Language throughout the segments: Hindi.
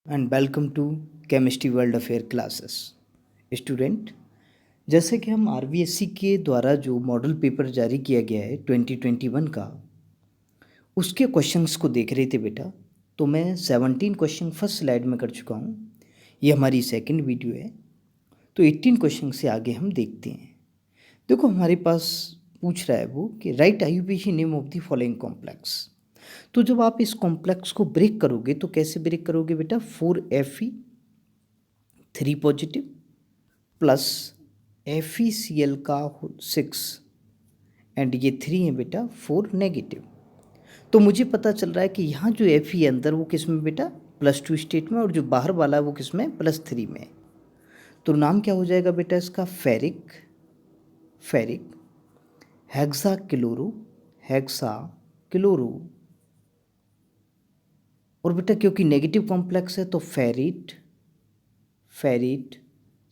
And welcome to chemistry world affair classes. Student, जैसे कि हम आरबीएससी के द्वारा जो मॉडल पेपर जारी किया गया है 2021 का, उसके क्वेश्चंस को देख रहे थे बेटा। तो मैं 17 क्वेश्चन फर्स्ट स्लाइड में कर चुका हूँ। ये हमारी सेकंड वीडियो है। तो 18 क्वेश्चन से आगे हम देखते हैं। देखो, हमारे पास पूछ रहा है वो कि right IUPAC name of the following complex. तो जब आप इस कॉम्प्लेक्स को ब्रेक करोगे तो कैसे ब्रेक करोगे बेटा? 4Fe 3 पॉजिटिव प्लस FeCl का 6 एंड ये 3 है बेटा 4 नेगेटिव। तो मुझे पता चल रहा है कि यहाँ जो Fe है अंदर वो किस में बेटा? +2 स्टेट में, और जो बाहर वाला है वो किस में? +3 में। तो नाम क्या हो जाएगा बेटा इसका? Ferric hexa chloro. और बेटा क्योंकि नेगेटिव कॉम्प्लेक्स है तो फेरिट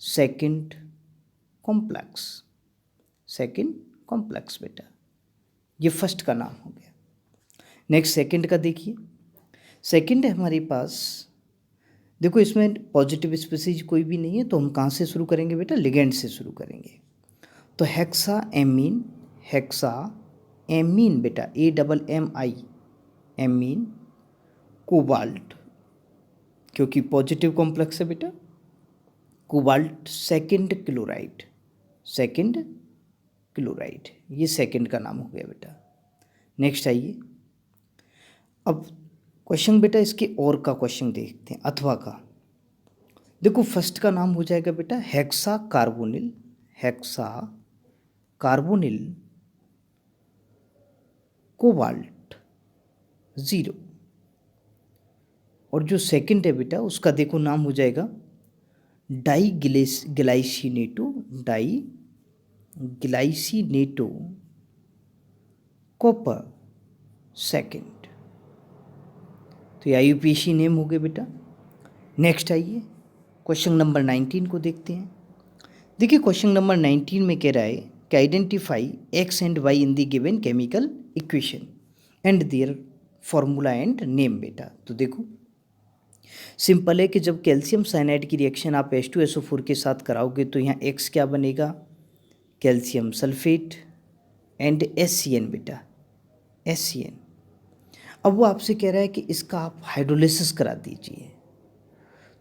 सेकंड कॉम्प्लेक्स बेटा। ये फर्स्ट का नाम हो गया। नेक्स्ट सेकंड का देखिए। सेकंड है हमारे पास, देखो इसमें पॉजिटिव स्पीसीज कोई भी नहीं है, तो हम कहाँ से शुरू करेंगे बेटा? लिगेंड से शुरू करेंगे। तो हेक्सा एमीन बेटा, AMMI एमीन कोबाल्ट, क्योंकि पॉजिटिव कॉम्प्लेक्स है बेटा। कोबाल्ट सेकंड क्लोराइड, ये सेकंड का नाम हो गया बेटा। नेक्स्ट आइए। अब क्वेश्चन बेटा इसके और का क्वेश्चन देखते हैं, अथवा का। देखो फर्स्ट का नाम हो जाएगा बेटा हेक्सा कार्बोनिल कोबाल्ट 0। और जो सेकंड है बेटा उसका देखो नाम हो जाएगा डाईग्लाइसिनेटो कॉपर सेकंड। तो ये आईयूपीएसी नेम हो गए बेटा। नेक्स्ट आइए, क्वेश्चन नंबर 19 को देखते हैं। देखिए क्वेश्चन नंबर 19 में कह रहा है कि identify X and Y in the given chemical equation and their formula and name बेटा। तो देखो सिंपल है कि जब कैल्शियम साइनाइड की रिएक्शन आप H2SO4 के साथ कराओगे तो यहाँ X क्या बनेगा? कैल्शियम सल्फेट एंड HCN बेटा, HCN। अब वो आपसे कह रहा है कि इसका आप हाइड्रोलिसिस करा दीजिए।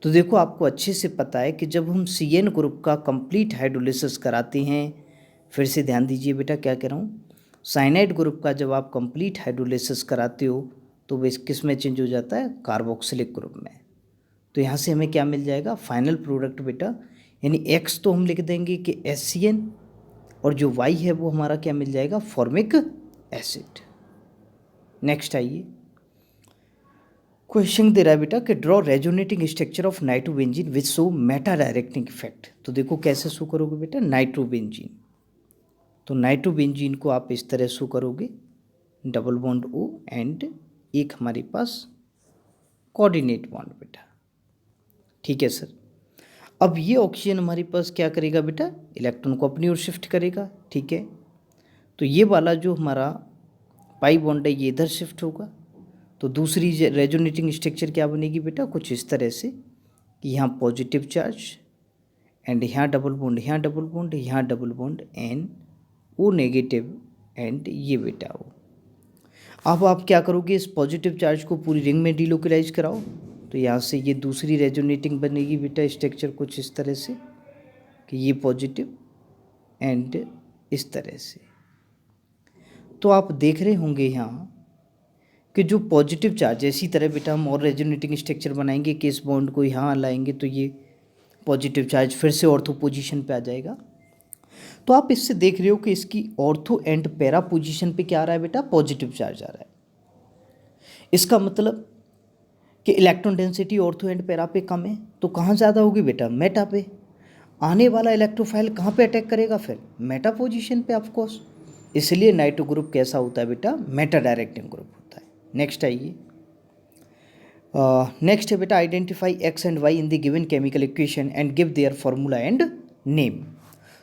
तो देखो आपको अच्छे से पता है कि जब हम CN ग्रुप का कंप्लीट हाइड्रोलिसिस कराते हैं, फिर से ध्यान दीजिए बेटा क्या कह रहा हूँ, साइनाइड ग्रुप का जब आप कंप्लीट हाइड्रोलिसिस कराते हो तो वो किस में चेंज हो जाता है? कार्बोक्सिलिक ग्रुप में। तो यहाँ से हमें क्या मिल जाएगा? फाइनल प्रोडक्ट बेटा, यानी X तो हम लिख देंगे कि HCN, और जो Y है वो हमारा क्या मिल जाएगा? Formic acid. नेक्स्ट आइए, क्वेश्चन दे रहा है बेटा कि draw resonating structure of nitrobenzene which show Meta directing effect. तो देखो कैसे शो करोगे बेटा? नाइट्रोबेंजीन, तो नाइट्रोबेंजीन को आप इस तरह शो करोगे, डबल बॉन्ड O एंड एक हमारे पास कोऑर्डिनेट बॉन्ड बेटा। ठीक है सर। अब ये ऑक्सीजन हमारे पास क्या करेगा बेटा? इलेक्ट्रॉन को अपनी ओर शिफ्ट करेगा। ठीक है, तो ये वाला जो हमारा पाई बॉन्ड है ये इधर शिफ्ट होगा। तो दूसरी रेजोनेटिंग स्ट्रक्चर क्या बनेगी बेटा? कुछ इस तरह से कि यहाँ पॉजिटिव चार्ज एंड यहाँ डबल बॉन्ड, यहाँ डबल बॉन्ड, यहाँ double bond and O negative and ये बेटा O। अब आप क्या करोगे? इस पॉजिटिव चार्ज को पूरी रिंग में डिलोकलाइज कराओ, तो यहाँ से ये दूसरी रेजोनेटिंग बनेगी बेटा स्ट्रक्चर कुछ इस तरह से कि ये पॉजिटिव एंड इस तरह से। तो आप देख रहे होंगे यहाँ कि जो पॉजिटिव चार्ज है, इसी तरह बेटा हम और रेजोनेटिंग स्ट्रक्चर बनाएंगे कि इस बॉन्ड को यहाँ लाएंगे तो ये पॉजिटिव चार्ज फिर से ऑर्थो पोजीशन पे आ जाएगा। तो आप इससे देख रहे हो कि इसकी ऑर्थो एंड पैरा पोजीशन पे क्या आ रहा है बेटा? पॉजिटिव चार्ज आ रहा है। इसका मतलब कि electron density ortho and para पे कम है, तो कहाँ ज़्यादा होगी बेटा? मेटा पे। आने वाला इलेक्ट्रोफाइल कहाँ पे अटैक करेगा? फिर मेटा पोजीशन पे ऑफकोर्स। इसलिए नाइट्रो ग्रुप कैसा होता है बेटा? मेटा डायरेक्टिंग ग्रुप होता है। नेक्स्ट आइए। नेक्स्ट है बेटा identify X and Y in the given chemical equation and give their formula and name.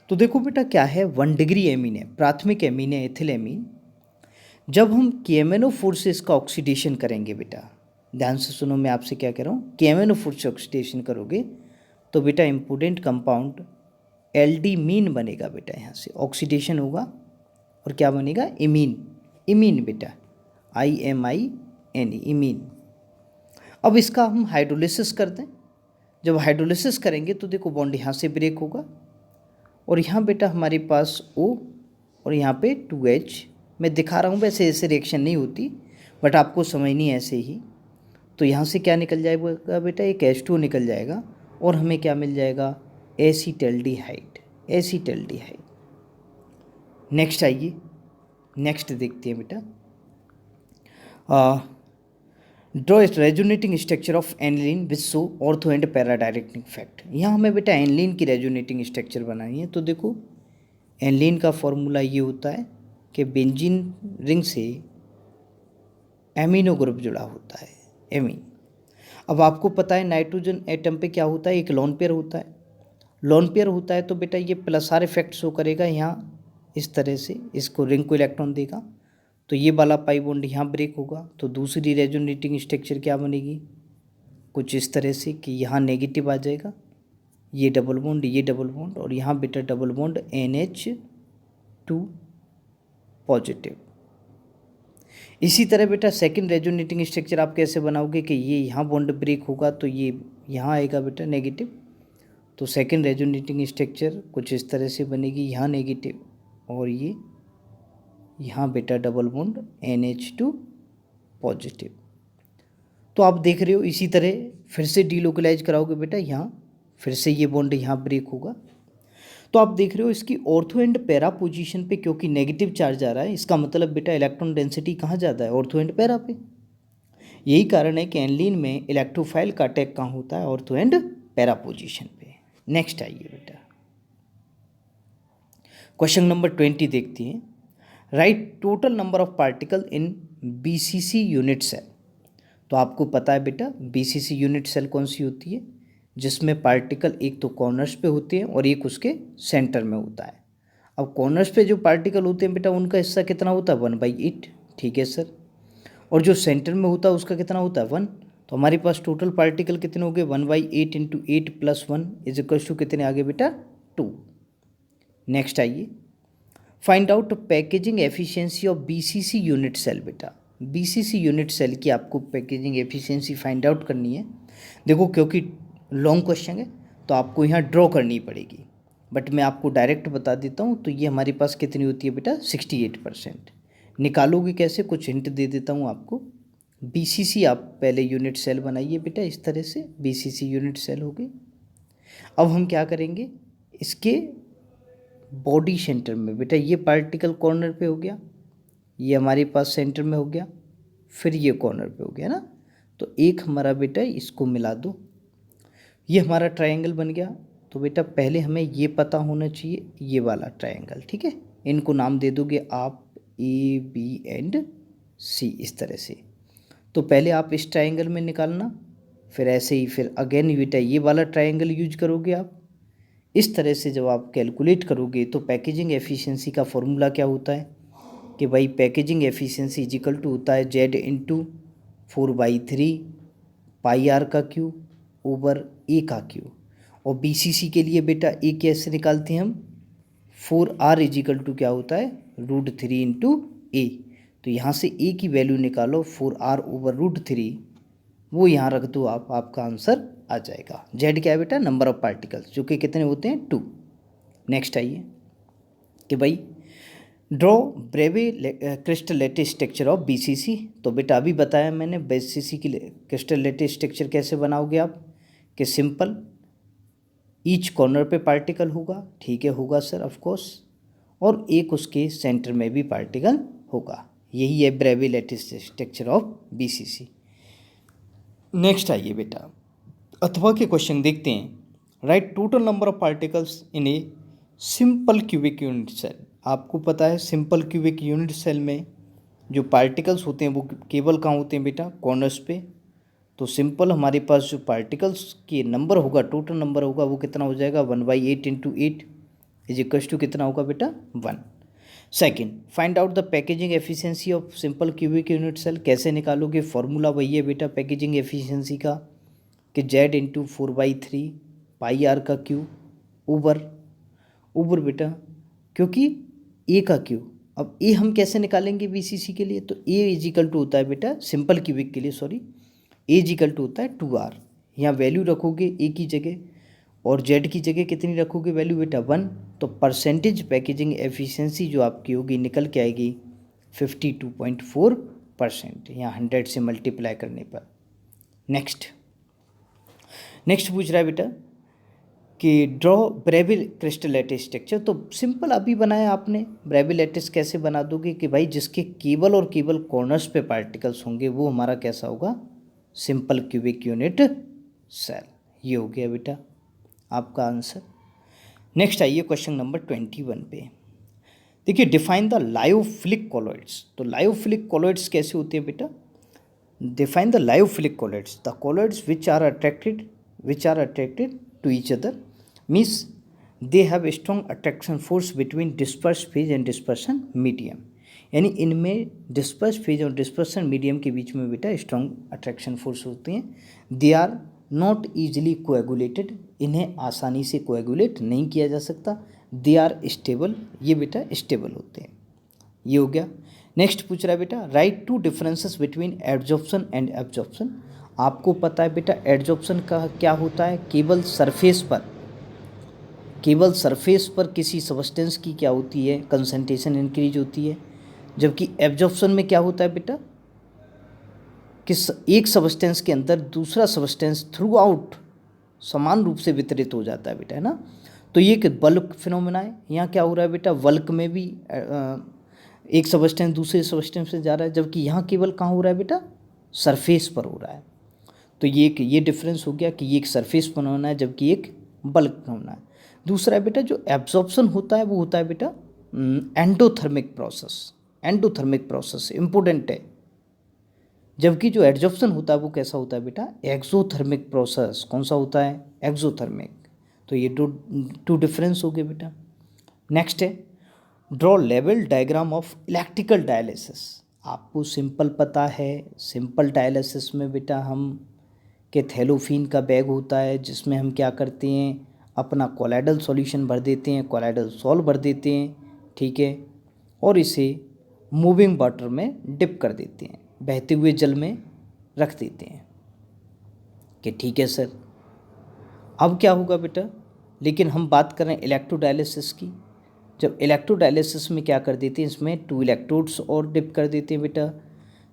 तो देखो बेटा क्या है, 1 डिग्री एमीन है, प्राथमिक एमीन है, एथिल एमीन। जब हम KMnO4 से इसका ऑक्सीडेशन करेंगे बेटा, ध्यान से सुनो, मैं आपसे क्या कह रहा हूँ कि NO4 से ऑक्सीडेशन करोगे तो बेटा इम्पोर्टेंट कंपाउंड LD मीन बनेगा बेटा, यहाँ से ऑक्सीडेशन होगा और क्या बनेगा, इमीन, इमीन बेटा, IMINE, इमीन। अब इसका हम हाइड्रोलिसिस कर दें। जब हाइड्रोलिसिस करेंगे तो देखो बॉन्ड यहाँ से ब्रेक होगा और यहाँ बेटा हमारे पास O और यहाँ पे 2H। मैं दिखा रहा हूँ, वैसे ऐसे रिएक्शन नहीं होती बट आपको समझनी है ऐसे ही। तो यहाँ से क्या निकल जाएगा बेटा, एक H2O निकल जाएगा और हमें क्या मिल जाएगा, एसीटल्डिहाइड, एसीटल्डिहाइड। नेक्स्ट आइए, नेक्स्ट देखते हैं बेटा, draw resonating structure of aniline with show ortho and para directing effect. यहाँ हमें बेटा एनिलीन की रेजोनेटिंग स्ट्रक्चर बनानी है। तो देखो एनिलीन का फॉर्मूला ये होता है कि बेंजीन रिंग से एमिनो ग्रुप जुड़ा होता है, एमीन। अब आपको पता है नाइट्रोजन एटम पे क्या होता है, एक लोन पेयर होता है। लोन पेयर होता है तो बेटा ये प्लस आर इफेक्ट शो करेगा यहाँ इस तरह से, इसको रिंग को इलेक्ट्रॉन देगा तो ये वाला पाई बॉन्ड यहाँ ब्रेक होगा। तो दूसरी रेजोनेटिंग स्ट्रक्चर क्या बनेगी, कुछ इस तरह से कि यहाँ नेगेटिव आ जाएगा, ये डबल बॉन्ड, ये डबल बॉन्ड और यहाँ बेटा डबल बॉन्ड NH2 पॉजिटिव। इसी तरह बेटा सेकंड रेजोनेटिंग स्ट्रक्चर आप कैसे बनाओगे कि ये यहाँ बॉन्ड ब्रेक होगा तो ये यहाँ आएगा बेटा नेगेटिव। तो सेकंड रेजोनेटिंग स्ट्रक्चर कुछ इस तरह से बनेगी, यहाँ नेगेटिव और ये यहाँ बेटा डबल बॉन्ड NH2 पॉजिटिव। तो आप देख रहे हो इसी तरह फिर से डीलोकलाइज कराओगे बेटा, यहाँ फिर से ये बॉन्ड यहाँ ब्रेक होगा। तो आप देख रहे हो इसकी ऑर्थो एंड पैरा पोजीशन पे क्योंकि नेगेटिव चार्ज आ रहा है, इसका मतलब बेटा इलेक्ट्रॉन डेंसिटी कहाँ ज़्यादा है, ऑर्थो एंड पैरा पे। यही कारण है कि एनिलीन में इलेक्ट्रोफाइल का अटैक कहाँ होता है, ऑर्थो एंड पैरा पोजीशन पे। नेक्स्ट आइए बेटा, क्वेश्चन नंबर 20 देखती हैं। Right total number of particle in BCC unit cell. तो आपको पता है बेटा BCC यूनिट सेल कौन सी होती है, जिसमें पार्टिकल एक तो कॉर्नर्स पे होते हैं और एक उसके सेंटर में होता है। अब कॉर्नर्स पे जो पार्टिकल होते हैं बेटा उनका हिस्सा कितना होता है, 1/8, ठीक है सर। और जो सेंटर में होता है उसका कितना होता है, 1। तो हमारे पास टोटल पार्टिकल कितने हो गए, 1/8 × 8 + 1 = कितने आ गए बेटा, 2। नेक्स्ट आइए, find out packaging efficiency of BCC unit cell. बेटा BCC यूनिट सेल की आपको पैकेजिंग एफिशिएंसी फाइंड आउट करनी है। देखो क्योंकि लॉन्ग क्वेश्चन है तो आपको यहाँ ड्रॉ करनी पड़ेगी, बट मैं आपको डायरेक्ट बता देता हूँ। तो ये हमारे पास कितनी होती है बेटा, 68%। निकालोगे कैसे, कुछ हिंट दे देता हूँ आपको। BCC आप पहले यूनिट सेल बनाइए बेटा, इस तरह से BCC यूनिट सेल हो गई। अब हम क्या करेंगे, इसके बॉडी सेंटर में बेटा ये पार्टिकल कॉर्नर पे हो गया, ये हमारे पास सेंटर में हो गया, फिर ये कॉर्नर पे हो गया ना। तो एक हमारा बेटा इसको मिला दो, ये हमारा ट्रायंगल बन गया। तो बेटा पहले हमें ये पता होना चाहिए, ये वाला ट्रायंगल, ठीक है। इनको नाम दे दोगे आप A, B एंड C, इस तरह से। तो पहले आप इस ट्रायंगल में निकालना, फिर ऐसे ही फिर अगेन बेटा ये वाला ट्रायंगल यूज करोगे आप। इस तरह से जब आप कैलकुलेट करोगे तो पैकेजिंग एफिशिएंसी का फॉर्मूला क्या होता है कि भाई पैकेजिंग एफिशिएंसी इजिकल टू होता है Z × 4/3 πr का क्यूब ओवर A का क्यूब। और BCC के लिए बेटा A कैसे निकालते हैं हम, 4r = क्या होता है, √3 × A। तो यहाँ से A की वैल्यू निकालो, 4r ओवर √3, वो यहाँ रख दो आप, आपका आंसर आ जाएगा। Z क्या है बेटा, नंबर ऑफ पार्टिकल्स, जो कि कितने होते हैं, 2। नेक्स्ट आइए कि भाई draw Bravais crystal lattice structure of BCC। तो बेटा अभी बताया मैंने BCC की क्रिस्टल लेटिस स्ट्रक्चर कैसे बनाओगे आप, कि सिंपल ईच कॉर्नर पे पार्टिकल होगा, ठीक है, होगा सर ऑफ कोर्स, और एक उसके सेंटर में भी पार्टिकल होगा। यही है Bravais lattice structure of BCC। Next आइए बेटा अथवा के क्वेश्चन देखते हैं। Right total number of particles in a simple cubic unit cell. आपको पता है सिंपल क्यूबिक यूनिट सेल में जो पार्टिकल्स होते हैं वो केवल कहाँ होते हैं बेटा, कॉर्नर्स पे। तो सिंपल हमारे पास जो पार्टिकल्स के नंबर होगा, टोटल नंबर होगा, वो कितना हो जाएगा, 1/8 × 8 = कितना होगा बेटा, 1। Second, find out the packaging efficiency of simple cubic unit cell. कैसे निकालोगे? फॉर्मूला वही है बेटा पैकेजिंग एफिशिएंसी का कि Z इंटू 4/3 पाई आर का क्यू ऊपर बेटा, क्योंकि ए का क्यू। अब ए हम कैसे निकालेंगे बीसीसी के लिए? तो ए इजिकल टू होता है बेटा सिंपल क्यूबिक के लिए, सॉरी, ए इजिकल टू होता है 2R। यहाँ वैल्यू रखोगे ए की जगह और जेड की जगह कितनी रखोगे वैल्यू बेटा 1। तो परसेंटेज पैकेजिंग एफिशिएंसी जो आपकी होगी निकल के आएगी 52.4%, यहाँ 100 से मल्टीप्लाई करने पर। नेक्स्ट पूछ रहा है बेटा कि draw Breville crystal lattice structure. तो सिंपल अभी बनाया आपने। ब्रेविल लैटिस कैसे बना दोगे कि भाई जिसके केवल और केवल कॉर्नर्स पे पार्टिकल्स होंगे वो हमारा कैसा होगा? Simple cubic unit cell. ये हो गया बेटा आपका आंसर। नेक्स्ट आइए क्वेश्चन नंबर 21 पे। देखिए डिफाइन द लायोफिलिक कॉलॉइड्स। तो लायोफिलिक कॉलॉइड्स कैसे होते हैं बेटा? Define the lyophilic colloids, the colloids which are attracted to each other, means they have strong attraction force between disperse phase and dispersion medium. यानी इनमें डिस्पर्स फेज और डिस्पर्सन मीडियम के बीच में बेटा स्ट्रॉन्ग अट्रैक्शन फोर्स होते हैं। They are not easily coagulated, इन्हें आसानी से कोएगुलेट नहीं किया जा सकता। दे आर स्टेबल, ये बेटा स्टेबल होते हैं। ये हो गया। नेक्स्ट पूछ रहा है बेटा write two differences between adsorption and absorption. आपको पता है बेटा एडजॉर्प्शन का क्या होता है? केवल सरफेस पर किसी सब्सटेंस की क्या होती है? कंसंट्रेशन इंक्रीज होती है। जबकि एब्जॉर्प्शन में क्या होता है बेटा कि एक सब्सटेंस के अंदर दूसरा सब्सटेंस थ्रू आउट समान रूप से वितरित हो जाता है बेटा, है ना। तो ये एक बल्क फिनोमेना है। यहाँ क्या हो रहा है बेटा? बल्क में भी एक सब्सटेंस दूसरे सब्सटेंस से जा रहा है, जबकि यहाँ केवल कहाँ हो रहा है बेटा? सरफेस पर हो रहा है। तो ये डिफरेंस हो गया कि ये एक सरफेस फिनोमेना है जबकि एक बल्क फिनोमेना है। दूसरा है बेटा जो एब्जॉर्प्शन होता है वो होता है बेटा एंडोथर्मिक प्रोसेस इम्पोर्टेंट है। जबकि जो एडजॉर्प्शन होता है वो कैसा होता है बेटा? Exothermic process. कौन सा होता है? एक्सोथर्मिक। तो ये टू डिफरेंस हो गए बेटा। नेक्स्ट है draw level diagram of electrical dialysis. आपको सिंपल पता है, सिंपल डायलिसिस में बेटा हम के थैलोफीन का बैग होता है जिसमें हम क्या करते हैं? अपना कोलाइडल सॉल्यूशन भर देते हैं, कोलाइडल सॉल्व भर देते हैं, ठीक है, और इसे मूविंग वाटर में डिप कर देते हैं, बहते हुए जल में रख देते हैं कि ठीक है सर। अब क्या होगा बेटा? लेकिन हम बात करें इलेक्ट्रोडायलिसिस की। जब इलेक्ट्रोडायलिसिस में क्या कर देते हैं? इसमें 2 इलेक्ट्रोड्स और डिप कर देते हैं बेटा।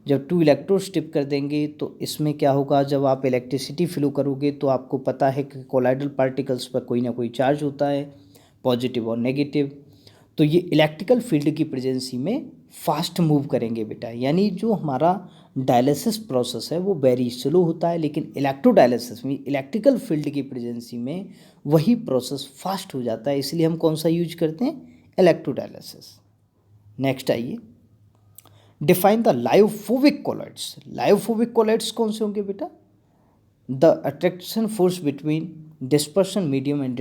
जब 2 इलेक्ट्रोड्स डिप कर देंगे तो इसमें क्या होगा? जब आप इलेक्ट्रिसिटी फ्लो करोगे तो आपको पता है कि कोलाइडल पार्टिकल्स पर कोई ना कोई चार्ज होता है, पॉजिटिव और नेगेटिव। तो ये इलेक्ट्रिकल फील्ड की प्रेजेंसी में फास्ट मूव करेंगे बेटा। यानी जो हमारा डायलिसिस प्रोसेस है वो वेरी स्लो होता है, लेकिन इलेक्ट्रोडायलिसिस में इलेक्ट्रिकल फील्ड की प्रेजेंसी में वही प्रोसेस फास्ट हो जाता है। इसलिए हम कौन सा यूज करते हैं? इलेक्ट्रोडायलिसिस। नेक्स्ट आइए define the lyophobic colloids. Lyophobic colloids कौन से होंगे बेटा? The attraction force between dispersion medium and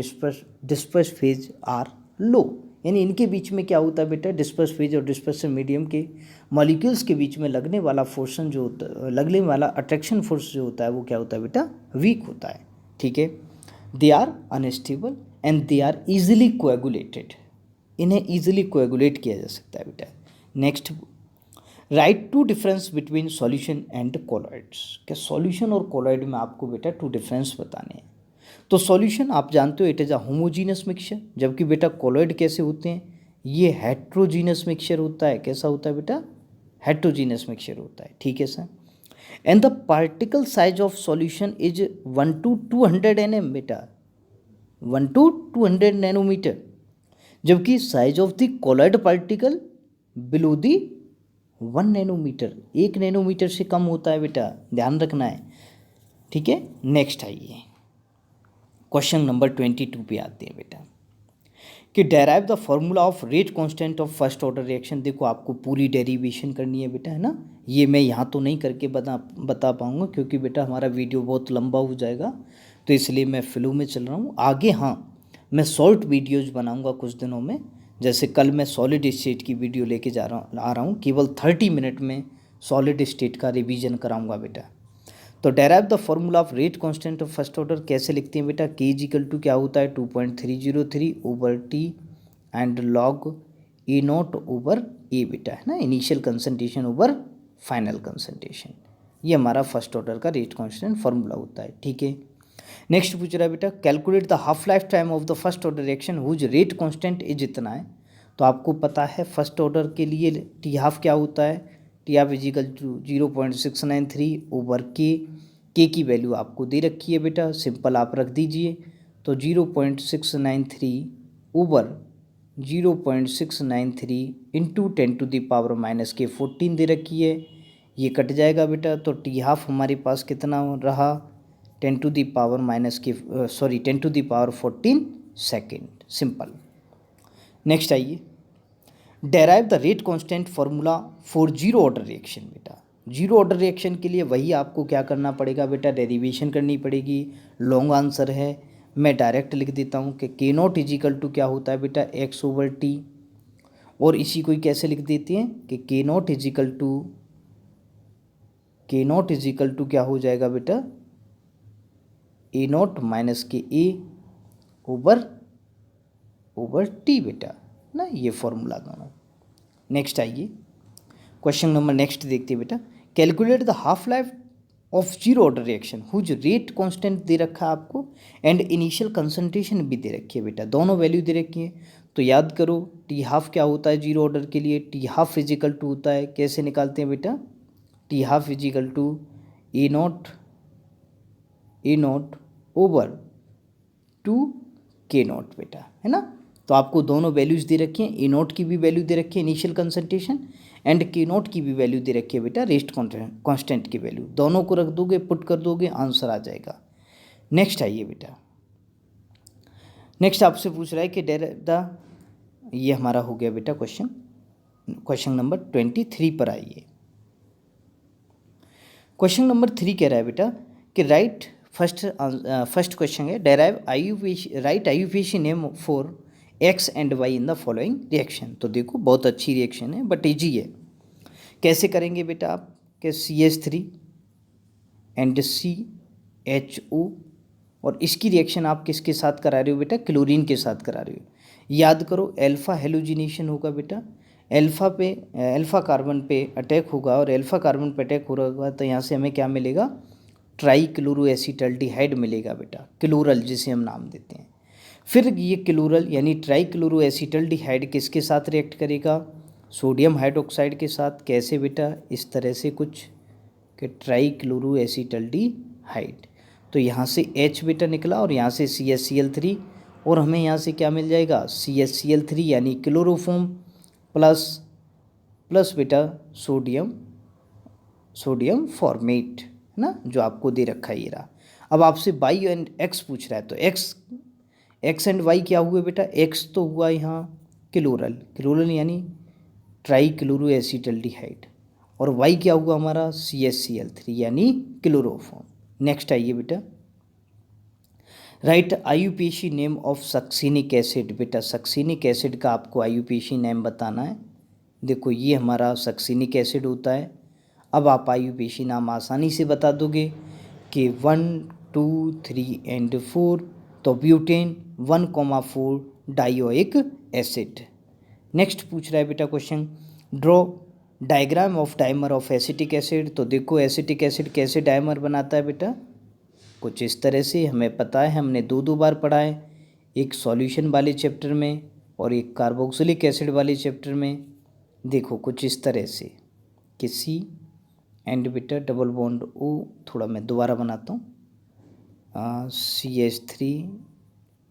disperse phase are low. यानी इनके बीच में क्या होता है बेटा? डिस्पर्स फेज और डिस्पर्सन मीडियम के मॉलिक्यूल्स के बीच में लगने वाला फोर्सन जो होता, लगने वाला अट्रैक्शन फोर्स जो होता है वो क्या होता है बेटा? वीक होता है, ठीक है। They are unstable and they are easily coagulated. इन्हें ईजिली कोएगुलेट किया जा सकता है बेटा। Next write two difference between solution and colloids. क्या सॉल्यूशन और कॉलॉइड में आपको बेटा 2 डिफरेंस बताने हैं। तो सॉल्यूशन आप जानते हो it is a homogeneous mixture, जबकि बेटा कॉलॉइड कैसे होते हैं? ये हेट्रोजीनस मिक्सचर होता है। कैसा होता है बेटा? हेट्रोजीनस मिक्सचर होता है, ठीक है sir. And the particle size of solution is 1 to 200 nm बेटा, 1 to 200 नैनोमीटर, जबकि size of the colloid particle below the 1 nanometer, 1 nanometer से कम होता है बेटा, ध्यान रखना है, ठीक है। नेक्स्ट आइए क्वेश्चन नंबर 22 पे आते हैं बेटा कि derive the formula of rate constant of first order reaction. देखो आपको पूरी डेरिवेशन करनी है बेटा, है ना। ये मैं यहाँ तो नहीं करके बता पाऊँगा क्योंकि बेटा हमारा वीडियो बहुत लंबा हो जाएगा, तो इसलिए मैं फ्लो में चल रहा हूँ आगे। हाँ, मैं शॉर्ट वीडियोज़ बनाऊँगा कुछ दिनों में, जैसे कल मैं सॉलिड स्टेट की वीडियो लेके आ रहा हूँ, केवल 30 मिनट में सॉलिड स्टेट का रिवीजन कराऊंगा बेटा। तो derive the formula of rate constant of first order कैसे लिखते हैं बेटा, के इजिकल टू क्या होता है 2.303 over T and log A naught over A बेटा, है ना, initial concentration over final concentration. ये हमारा फर्स्ट ऑर्डर का रेट कांस्टेंट फार्मूला होता है, ठीक है। नेक्स्ट पूछ रहा है बेटा, calculate the half life time of the first order reaction whose rate constant is इतना है। तो आपको पता है फर्स्ट ऑर्डर के लिए टी हाफ क्या होता है, T half is equal to 0.693 over K की वैल्यू आपको दे रखी है बेटा, सिंपल आप रख दीजिए। तो 0.693 ओवर 0.693 इंटू 10⁻⁻14 दे रखी है, ये कट जाएगा बेटा। तो टी हाफ हमारे पास कितना रहा 10⁻14 सेकेंड, सिंपल। नेक्स्ट आइए, derive the rate constant formula for zero order reaction बेटा। जीरो ऑर्डर रिएक्शन के लिए वही आपको क्या करना पड़ेगा बेटा, डेरिवेशन करनी पड़ेगी। लॉन्ग आंसर है, मैं डायरेक्ट लिख देता हूँ कि के नॉट इजिकल टू क्या होता है बेटा एक्स ओवर टी, और इसी को ही कैसे लिख देते हैं कि के नॉट इजिकल टू क्या हो जाएगा बेटा ए नॉट माइनस के ए ओवर टी बेटा ना, ये फॉर्मूला दोनों। नेक्स्ट आइए, क्वेश्चन नंबर नेक्स्ट देखते हैं बेटा, calculate the half life of zero order reaction whose rate constant दे रखा है आपको एंड इनिशियल कंसंट्रेशन भी दे रखी है बेटा, दोनों वैल्यू दे रखी है। तो याद करो टी हाफ क्या होता है जीरो ऑर्डर के लिए, टी हाफ फिजिकल टू होता है, कैसे निकालते हैं बेटा, T half is equal to A naught over 2 K not बेटा, है ना। तो आपको दोनों वैल्यूज दे रखी हैं, ए नॉट की भी वैल्यू दे रखी है इनिशियल कंसंट्रेशन, एंड के नॉट की भी वैल्यू दे रखी है बेटा रेस्ट कांस्टेंट की वैल्यू, दोनों को रख दोगे पुट कर दोगे आंसर आ जाएगा। नेक्स्ट आइए बेटा, नेक्स्ट आपसे पूछ रहा है कि ये हमारा हो गया बेटा क्वेश्चन नंबर 23 पर आइए। क्वेश्चन नंबर 3 कह रहा है बेटा कि फर्स्ट क्वेश्चन है derive write IUPAC name for X and Y in the following reaction. तो देखो बहुत अच्छी रिएक्शन है बट इजी है, कैसे करेंगे बेटा आप कि CH3 एंड CHO, और इसकी रिएक्शन आप किसके साथ करा रहे हो बेटा, क्लोरीन के साथ करा रहे हो। याद करो अल्फा हेलोजिनेशन होगा बेटा, अल्फा कार्बन पे अटैक होगा, और अल्फा कार्बन पे अटैक हो रहा होगा तो यहाँ से हमें क्या मिलेगा, ट्राई क्लोरोएसिटल्डिहाइड मिलेगा बेटा, क्लोरल जिसे हम नाम देते हैं। फिर ये क्लोरल यानी ट्राई क्लोरोएसिटल्डिहाइड किसके साथ रिएक्ट करेगा, सोडियम हाइड्रोक्साइड के साथ। कैसे बेटा, इस तरह से कुछ कि ट्राई क्लोरोएसिटल्डिहाइड, तो यहाँ से H बेटा निकला और यहाँ से CHCl3, और हमें यहाँ से क्या मिल जाएगा CHCl3 यानी क्लोरोफॉर्म प्लस बेटा सोडियम फॉर्मेट, है ना, जो आपको दे रखा है ये रहा। अब आपसे वाई एंड एक्स पूछ रहा है, तो एक्स एंड वाई क्या हुए बेटा, एक्स तो हुआ यहाँ क्लोरल यानी ट्राई क्लोरोएसिटल्डिहाइड, और वाई क्या हुआ हमारा CHCl3 यानी क्लोरोफॉर्म। नेक्स्ट आइए बेटा, write IUPAC name of succinic acid बेटा, सक्सिनिक एसिड का आपको आईयूपीएसी नेम बताना है। देखो ये हमारा सक्सिनिक एसिड होता है। अब आप आईयूपीएसी नाम आसानी से बता दोगे कि 1, 2, 3 एंड 4, तो ब्यूटेन 1,4 डाइओइक एसिड। नेक्स्ट पूछ रहा है बेटा question, draw diagram of dimer of acetic acid. तो देखो एसिटिक एसिड कैसे डाइमर बनाता है बेटा, कुछ इस तरह से, हमें पता है, हमने दो बार पढ़ा है, एक सॉल्यूशन वाले चैप्टर में और एक कार्बोक्सिलिक एसिड वाले चैप्टर में। देखो कुछ इस तरह से कि C एंड बेटा डबल बॉन्ड O, थोड़ा मैं दोबारा बनाता हूँ, CH3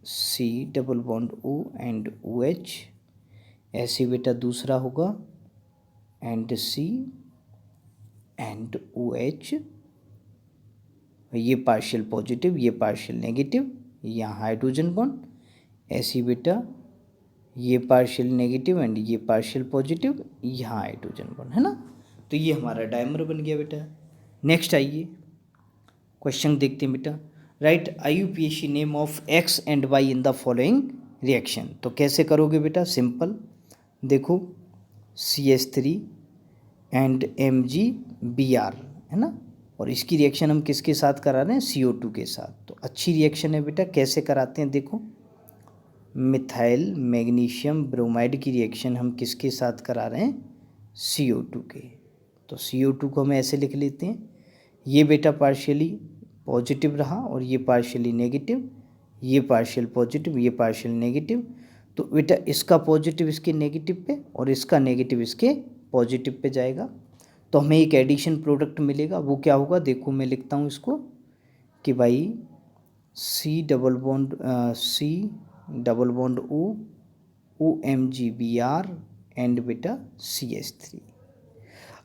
C double bond O and OH, ऐसे बेटा दूसरा होगा एंड C एंड OH, ये पार्शियल पॉजिटिव ये पार्शियल नेगेटिव, यहाँ हाइड्रोजन बॉन्ड, ऐसी बेटा ये पार्शियल नेगेटिव एंड ये पार्शियल पॉजिटिव, यहाँ हाइड्रोजन बॉन्ड, है ना। तो ये हमारा डायमर बन गया बेटा। नेक्स्ट आइए क्वेश्चन देखते हैं बेटा, write IUPAC name of X and Y in the following reaction. तो कैसे करोगे बेटा, सिंपल, देखो CH3 एंड MgBr है ना, और इसकी रिएक्शन हम किसके साथ करा रहे हैं, CO2 के साथ। तो अच्छी रिएक्शन है बेटा, कैसे कराते हैं देखो, मिथाइल मैग्नीशियम ब्रोमाइड की रिएक्शन हम किसके साथ करा रहे हैं, CO2 के। तो CO2 को हम ऐसे लिख लेते हैं, ये बेटा पार्शियली पॉजिटिव रहा और ये पार्शियली नेगेटिव, ये पार्शियल पॉजिटिव ये पार्शियल नेगेटिव। तो बेटा इसका पॉजिटिव इसके नेगेटिव पे और इसका नेगेटिव इसके पॉजिटिव पे जाएगा, तो हमें एक एडिशन प्रोडक्ट मिलेगा। वो क्या होगा, देखो मैं लिखता हूँ इसको कि भाई C double bond O OMgBr and बेटा CH3।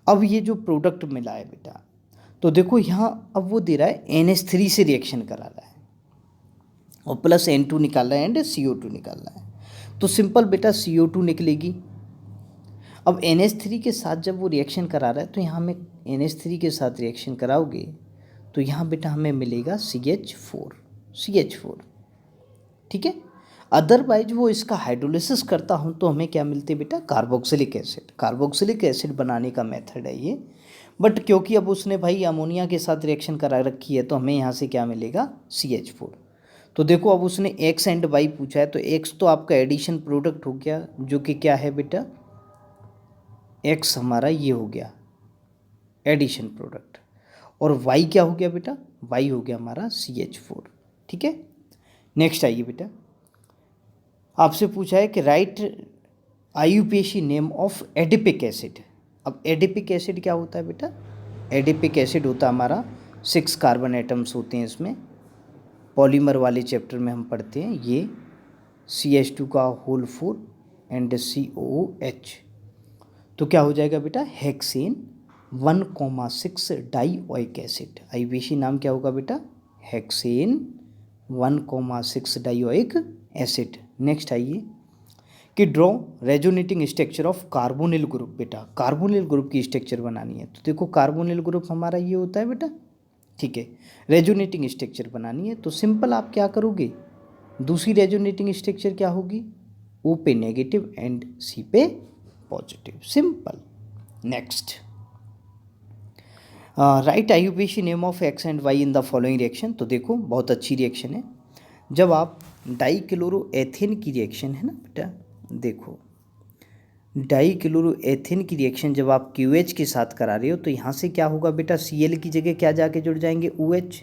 अब ये जो प्रोडक्ट मिला है बेटा, तो देखो यहाँ अब वो दे रहा है NH3 से रिएक्शन करा रहा है और प्लस N2 निकाल रहा है एंड CO2 निकाल रहा है। तो सिंपल बेटा CO2 निकलेगी। अब NH3 के साथ जब वो रिएक्शन करा रहा है तो यहाँ में NH3 के साथ रिएक्शन कराओगे तो यहाँ बेटा हमें मिलेगा CH4, ठीक है। अदरवाइज वो इसका हाइड्रोलिसिस करता हूँ तो हमें क्या मिलते बेटा, कार्बोक्सिलिक एसिड बनाने का मेथड है ये। बट क्योंकि अब उसने भाई अमोनिया के साथ रिएक्शन करा रखी है तो हमें यहाँ से क्या मिलेगा, CH4। तो देखो अब उसने X एंड Y पूछा है, तो X तो आपका एडिशन प्रोडक्ट हो गया जो कि क्या है बेटा, X हमारा ये हो गया एडिशन प्रोडक्ट, और Y क्या हो गया बेटा, Y हो गया हमारा CH4, ठीक है। नेक्स्ट आइए बेटा, आपसे पूछा है कि right IUPAC name of adipic acid. अब एडिपिक एसिड क्या होता है बेटा, एडिपिक एसिड होता है हमारा 6 कार्बन एटम्स होते हैं इसमें, पॉलीमर वाले चैप्टर में हम पढ़ते हैं ये, CH2 का होल 4 एंड COOH। तो क्या हो जाएगा बेटा, हेक्सेन 1,6 डाइओइक एसिड। IUPAC नाम क्या होगा बेटा, हेक्सेन 1,6 डाइओइक एसिड। नेक्स्ट आइए कि draw resonating structure of carbonyl group. बेटा कार्बोनिल ग्रुप की स्ट्रक्चर बनानी है, तो देखो कार्बोनिल ग्रुप हमारा ये होता है बेटा, ठीक है। रेजोनेटिंग स्ट्रक्चर बनानी है तो सिंपल आप क्या करोगे, दूसरी रेजोनेटिंग स्ट्रक्चर क्या होगी, O पे नेगेटिव एंड C पे positive, simple. Next, right IUPAC name of X and Y in the following reaction. तो देखो बहुत अच्छी रिएक्शन है, जब आप डाईक्लोरोएथेन की रिएक्शन है ना बेटा, देखो डाईक्लोरोएथेन की रिएक्शन जब आप QH के साथ करा रहे हो तो यहाँ से क्या होगा बेटा, Cl की जगह क्या जाके जुड़ जाएंगे, OH।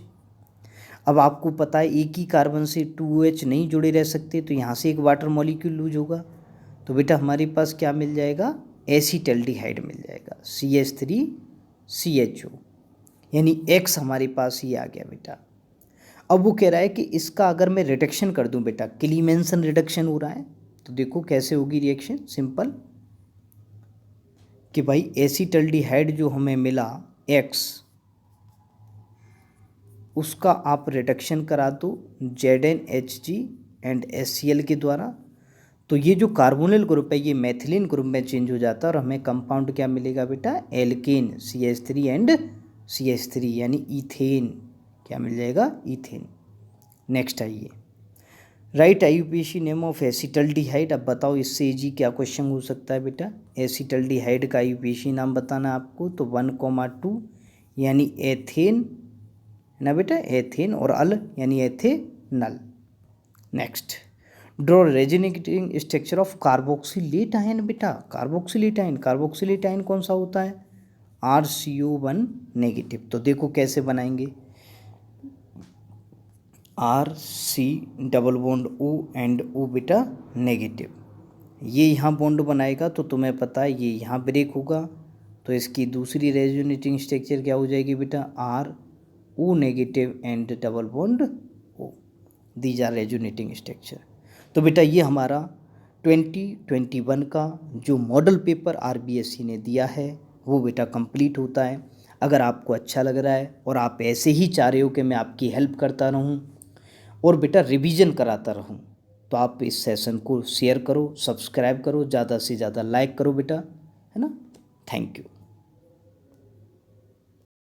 अब आपको पता है एक ही कार्बन से 2 OH नहीं जुड़े रह सकते, तो यहाँ से एक वाटर मॉलिक्यूल लूज होगा, तो बेटा हमारे पास क्या मिल जाएगा, एसीटल्डिहाइड मिल जाएगा, CH3CHO, यानी X हमारे पास ही आ गया बेटा। अब वो कह रहा है कि इसका अगर मैं रिडक्शन कर दूं बेटा, क्लीमेंसन रिडक्शन हो रहा है, तो देखो कैसे होगी रिएक्शन, सिंपल कि भाई एसीटल्डिहाइड जो हमें मिला X, उसका आप रिडक्शन करा दो ZnHg एंड HCl के द्वारा, तो ये जो कार्बोनिल ग्रुप है ये मैथिलीन ग्रुप में चेंज हो जाता है और हमें कंपाउंड क्या मिलेगा बेटा, एल्केन CH3 एंड CH3, यानी इथेन, क्या मिल जाएगा, इथेन। नेक्स्ट आइए, right IUPAC name of acetaldehyde. अब बताओ इससे जी क्या क्वेश्चन हो सकता है बेटा, एसीटल्डिहाइड का IUPAC नाम बताना आपको, तो 1,2 यानी एथेन है ना बेटा, एथेन, और अल यानी ethanal. Next, draw resonating structure of carboxylate ion. बेटा कार्बोक्सिलेट आयन कौन सा होता है, RCO1 नेगेटिव। तो देखो कैसे बनाएंगे, RC double bond O and O बेटा नेगेटिव, ये यहाँ बॉन्ड बनाएगा तो तुम्हें पता है ये यहाँ ब्रेक होगा, तो इसकी दूसरी रेजोनेटिंग स्ट्रक्चर क्या हो जाएगी बेटा, RO negative and double bond O, these are resonating structure. तो बेटा ये हमारा 2021 का जो मॉडल पेपर RBSc ने दिया है वो बेटा कंप्लीट होता है। अगर आपको अच्छा लग रहा है और आप ऐसे ही चाह रहे हो कि मैं आपकी हेल्प करता रहूं और बेटा रिवीजन कराता रहूं, तो आप इस सेशन को शेयर करो, सब्सक्राइब करो, ज़्यादा से ज़्यादा लाइक करो बेटा, है ना। Thank you.